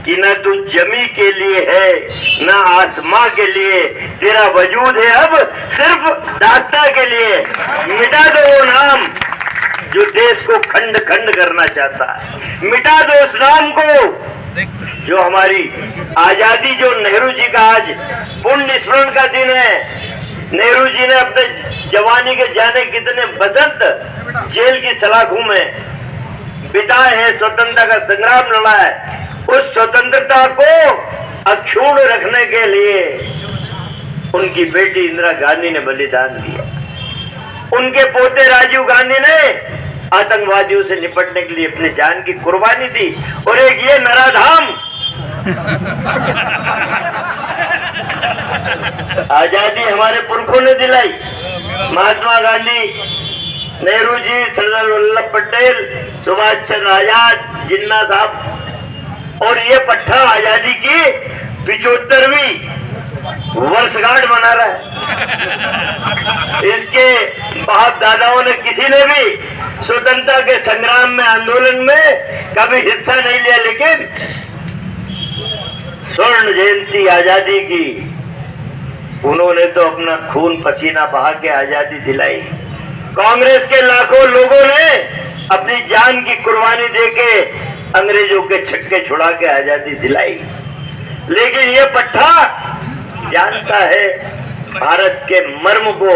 कि न तू जमी के लिए है न आसमां के लिए, तेरा वजूद है अब सिर्फ दास्तां के लिए। मिटा दो वो नाम जो देश को खंड खंड करना चाहता है, मिटा दो उस नाम को जो हमारी आजादी, जो नेहरू जी का आज पुण्य स्मरण का दिन है। नेहरू जी ने अपने जवानी के जाने कितने बसंत जेल की सलाखों में बिताए हैं, स्वतंत्रता का संग्राम लड़ा है। उस स्वतंत्रता को अक्षुण्ण रखने के लिए उनकी बेटी इंदिरा गांधी ने बलिदान दिया। उनके पोते राजीव गांधी ने आतंकवादियों से निपटने के लिए अपनी जान की कुर्बानी दी। और एक ये नराधाम आजादी हमारे पुरखों ने दिलाई, महात्मा गांधी, नेहरू जी, सरदार वल्लभ पटेल, सुभाष चंद्र आजाद, जिन्ना साहब। और ये पट्टा आजादी की 75वीं वर्षगांठ मना रहा है। इसके बाप दादाओं ने किसी ने भी स्वतंत्रता के संग्राम में, आंदोलन में कभी हिस्सा नहीं लिया, लेकिन स्वर्ण जयंती आजादी की उन्होंने तो अपना खून पसीना बहा के आजादी दिलाई। कांग्रेस के लाखों लोगों ने अपनी जान की कुर्बानी देके अंग्रेजों के छक्के छुड़ा के आजादी दिलाई। लेकिन ये पट्टा जानता है भारत के मर्म को।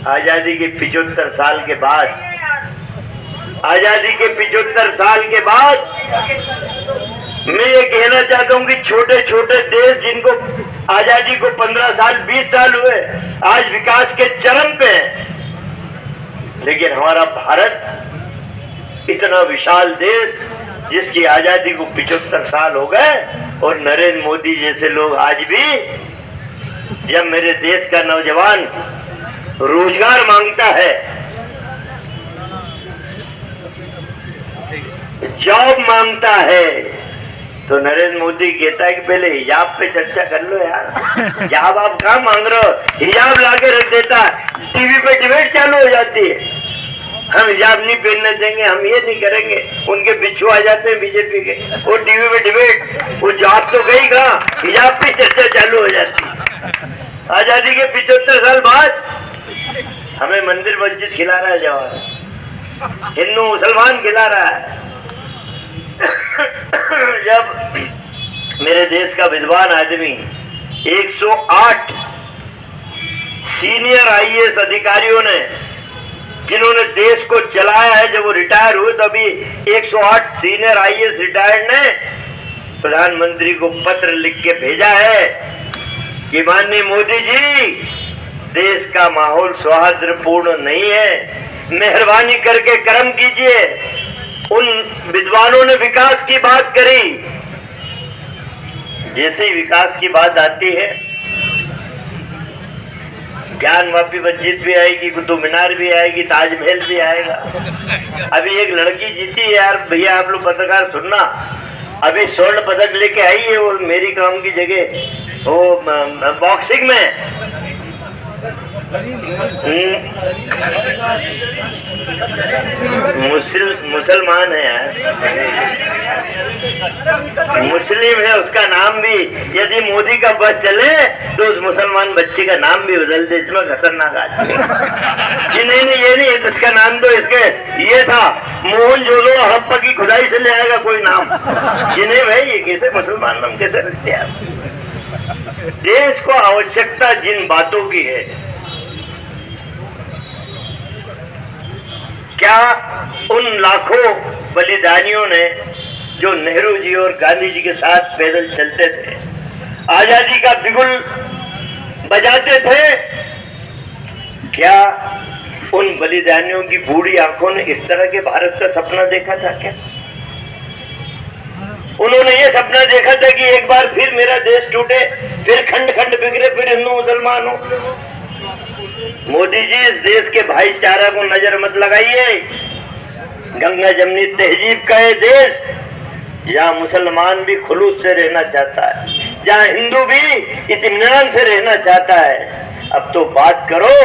आजादी के 75 साल के बाद, आजादी के 75 साल के बाद मैं ये कहना चाहता हूँ कि छोटे छोटे देश जिनको आजादी को 15 साल 20 साल हुए, आज विकास के चरम पे है। लेकिन हमारा भारत इतना विशाल देश जिसकी आजादी को 75 साल हो गए, और नरेंद्र मोदी जैसे लोग आज भी, जब मेरे देश का नौजवान रोजगार मांगता है, जॉब मांगता है, तो नरेंद्र मोदी कहता है कि पहले हिजाब पे चर्चा कर लो यार। हिजाब आप कहाँ मांग रहे हो? हिजाब लाके रख देता, टीवी पे डिबेट चालू हो जाती है, हम हिजाब नहीं पहनने देंगे, हम ये नहीं करेंगे। उनके बिच्छू आ जाते हैं बीजेपी के, वो टीवी पे डिबेट, वो जॉब तो गई कहाँ, हिजाब पे चर्चा चालू हो जाती है। आजादी के 75 साल बाद हमें मंदिर मस्जिद खिला रहा है जवान, हिंदू मुसलमान खिला रहा है। जब मेरे देश का विद्वान आदमी 108 सीनियर आईएएस अधिकारियों ने, जिन्होंने देश को चलाया है, जब वो रिटायर हुए तो अभी 108 सीनियर आईएएस रिटायर्ड ने प्रधानमंत्री को पत्र लिख के भेजा है कि माननीय मोदी जी, देश का माहौल सौहार्दपूर्ण नहीं है, मेहरबानी करके कर्म कीजिए। उन विद्वानों ने विकास की बात करी। जैसे ही विकास की बात आती है, ज्ञानवापी मस्जिद भी आएगी, कुतुब मीनार भी आएगी, ताजमहल भी आएगा। अभी एक लड़की जीती है यार, भैया आप लोग पत्रकार सुनना, अभी स्वर्ण पदक लेके आई है वो मेरी काम की जगह, वो बॉक्सिंग में। मुसलमान है यार, मुस्लिम है, उसका नाम भी, यदि मोदी का बस चले तो उस मुसलमान बच्चे का नाम भी बदल दे, इतना खतरनाक आदमी। जी नहीं, ये नहीं, इसका नाम तो इसके ये था, मोहनजोदड़ो हड़प्पा की खुदाई से ले आएगा कोई नाम। जी नहीं भाई, ये कैसे मुसलमान नाम कैसे रखते हैं आप? देश को आवश्यकता जिन बातों की है, क्या उन लाखों बलिदानियों ने जो नेहरू जी और गांधी जी के साथ पैदल चलते थे, आजादी का बिगुल बजाते थे, क्या उन बलिदानियों की बूढ़ी आंखों ने इस तरह के भारत का सपना देखा था? क्या उन्होंने ये सपना देखा था कि एक बार फिर मेरा देश टूटे, फिर खंड खंड बिगड़े, फिर हिंदू मुसलमान हो? मोदी जी, इस देश के भाईचारा को नजर मत लगाइए। गंगा जमनी तहजीब का ये देश, जहाँ मुसलमान भी खुलूस से रहना चाहता है, जहाँ हिंदू भी इत्मीनान से रहना चाहता है। अब तो बात करो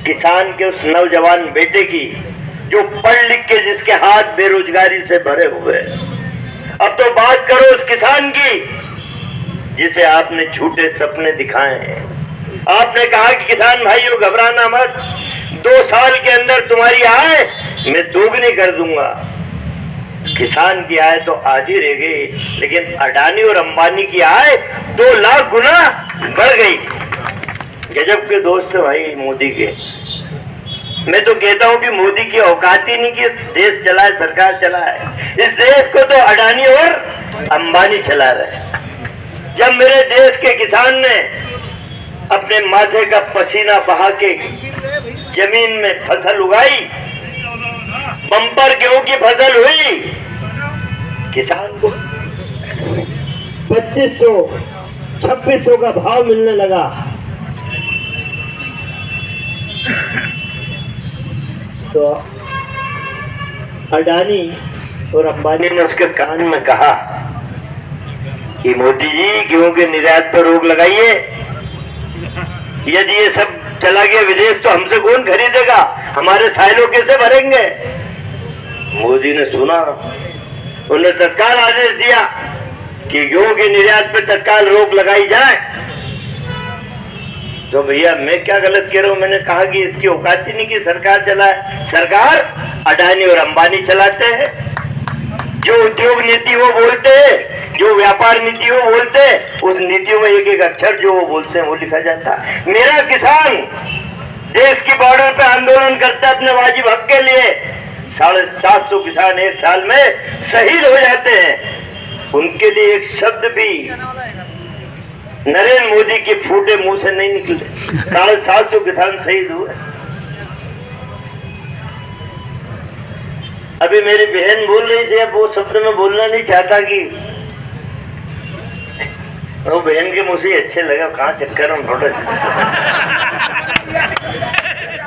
किसान के उस नौजवान बेटे की जो पढ़ लिख के जिसके हाथ बेरोजगारी से भरे हुए। अब तो बात करो उस किसान की जिसे आपने झूठे सपने दिखाए हैं। आपने कहा कि किसान भाइयों घबराना मत, 2 साल के अंदर तुम्हारी आय मैं दोगुनी कर दूंगा। किसान की आय तो आधी रह गई, लेकिन अडानी और अंबानी की आय 2 लाख गुना बढ़ गई। गजब के दोस्त भाई मोदी के। मैं तो कहता हूं कि मोदी की औकात ही नहीं कि देश चलाए, सरकार चलाए। इस देश को तो अडानी और अंबानी चला रहे। जब मेरे देश के किसान ने अपने माथे का पसीना बहा के जमीन में फसल उगाई, बम्पर गेहूं की फसल हुई, किसान को 2500 2600 का भाव मिलने लगा। तो अडानी और अंबानी ने उसके कान में कहा कि मोदी जी गेहूं के निर्यात पर रोक लगाइए, यदि ये सब चला गया विदेश तो हमसे कौन खरीदेगा, हमारे साइलो कैसे भरेंगे। मोदी ने सुना, उन्होंने तत्काल आदेश दिया कि गेहूं के निर्यात पर तत्काल रोक लगाई जाए। तो भैया मैं क्या गलत कह रहा हूं, मैंने कहा कि इसकी औकात ही नहीं कि सरकार चलाए। सरकार अडानी और अंबानी चलाते हैं। जो उद्योग नीति वो बोलते हैं, जो व्यापार नीति वो बोलते हैं, उस नीतियों में एक एक अक्षर जो वो बोलते हैं वो लिखा जाता है। मेरा किसान देश की बॉर्डर पे आंदोलन करता है अपने वाजिब हक के लिए। 750 किसान एक साल में शहीद हो जाते हैं। उनके लिए एक शब्द भी नरेंद्र मोदी के फूटे मुंह से नहीं निकले। 750 किसान शहीद हुए। अभी मेरी बहन बोल रही थी, अब वो शब्द में बोलना नहीं चाहता कि वो बहन के मुंह से अच्छे लगे। कहाँ चक्कर हम थोड़ा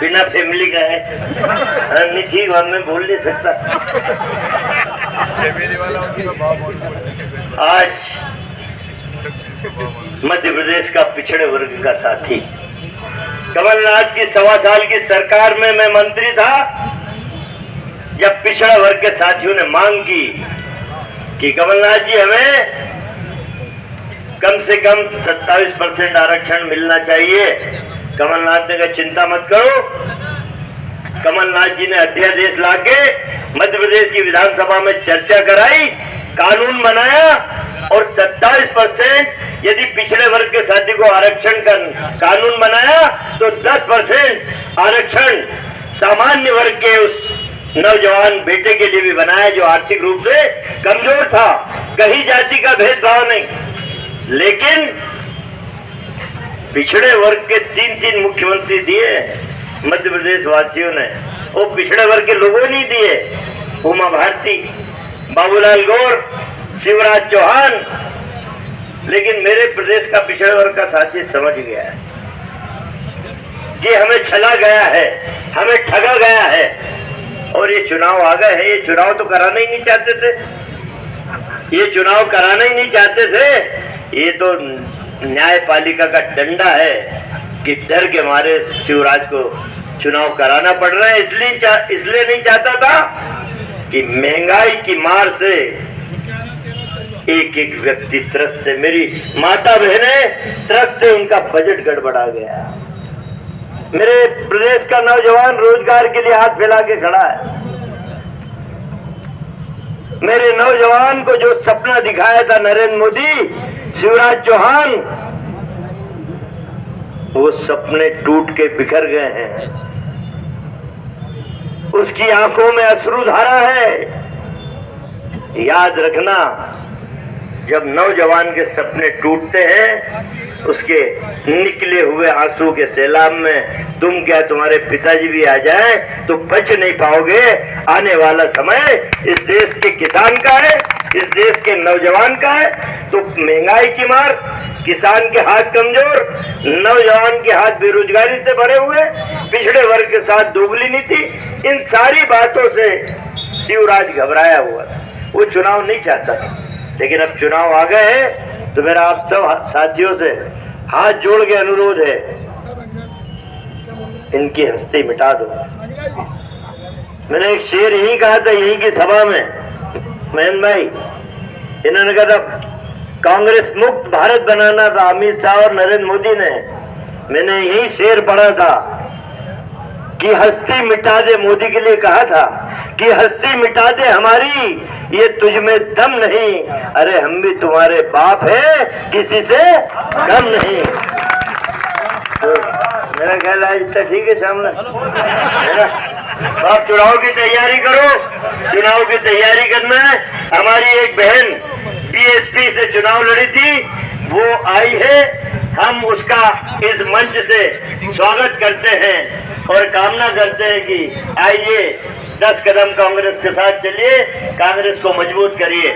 बिना फैमिली का है, नहीं ठीक बात मैं बोल नहीं सकता। आज मध्य प्रदेश का पिछड़े वर्ग का साथी, कमलनाथ की 1.25 साल की सरकार में मैं मंत्री था। जब पिछड़ा वर्ग के साथियों ने मांग की कि कमलनाथ जी हमें कम से कम 27% आरक्षण मिलना चाहिए, कमलनाथ ने कहा चिंता मत करो। कमलनाथ जी ने अध्यादेश लाके मध्य प्रदेश की विधानसभा में चर्चा कराई, कानून बनाया और 27% यदि पिछड़े वर्ग के साथी को आरक्षण का कानून बनाया तो 10% आरक्षण सामान्य वर्ग के उस नौजवान बेटे के लिए भी बनाया जो आर्थिक रूप से कमजोर था। कहीं जाति का भेदभाव नहीं, लेकिन पिछड़े वर्ग के 3 मुख्यमंत्री दिए मध्य प्रदेश वासियों ने, वो पिछड़े वर्ग के लोगों नहीं दिए। उमा भारती, बाबूलाल गौर, शिवराज चौहान। लेकिन मेरे प्रदेश का पिछड़े वर्ग का साथी समझ गया है कि हमें छला गया है, हमें ठगा गया है और ये चुनाव आ गए हैं। ये चुनाव तो कराना ही नहीं चाहते थे, ये चुनाव कराना ही नहीं चाहते थे। ये तो न्यायपालिका का डंडा है कि डर के मारे शिवराज को चुनाव कराना पड़ रहा है। इसलिए नहीं चाहता था कि महंगाई की मार से एक एक व्यक्ति त्रस्त है। मेरी माता बहनें त्रस्त है, उनका बजट गड़बड़ा गया। मेरे प्रदेश का नौजवान रोजगार के लिए हाथ फैला के खड़ा है। मेरे नौजवान को जो सपना दिखाया था नरेंद्र मोदी, शिवराज चौहान, वो सपने टूट के बिखर गए हैं। उसकी आंखों में अश्रुधारा है। याद रखना, जब नौजवान के सपने टूटते हैं, उसके निकले हुए आंसू के सैलाब में तुम क्या तुम्हारे पिताजी भी आ जाए तो बच नहीं पाओगे। आने वाला समय इस देश के किसान का है, इस देश के नौजवान का है। तो महंगाई की मार, किसान के हाथ कमजोर, नौजवान के हाथ बेरोजगारी से भरे हुए, पिछड़े वर्ग के साथ दोगली नीति, इन सारी बातों से शिवराज घबराया हुआ था। वो चुनाव नहीं चाहता था, लेकिन अब चुनाव आ गए हैं तो मेरा आप सब साथियों से हाथ जोड़ के अनुरोध है, इनकी हस्ती मिटा दो। मैंने एक शेर यही कहा था यहीं की सभा में, महेंद्र भाई, इन्होंने कहा था कांग्रेस मुक्त भारत बनाना था अमित शाह और नरेंद्र मोदी ने। मैंने यही शेर पढ़ा था कि हस्ती मिटा दे, मोदी के लिए कहा था कि हस्ती मिटा दे हमारी, ये तुझ में दम नहीं, अरे हम भी तुम्हारे बाप हैं, किसी से कम नहीं। तो मेरा ख्याल आज इतना ठीक है सामने है ना। आप चुनाव की तैयारी करो, चुनाव की तैयारी करना है। हमारी एक बहन बीएसपी से चुनाव लड़ी थी, वो आई है, हम उसका इस मंच से स्वागत करते हैं और कामना करते हैं कि आइए 10 कदम कांग्रेस के साथ चलिए, कांग्रेस को मजबूत करिए।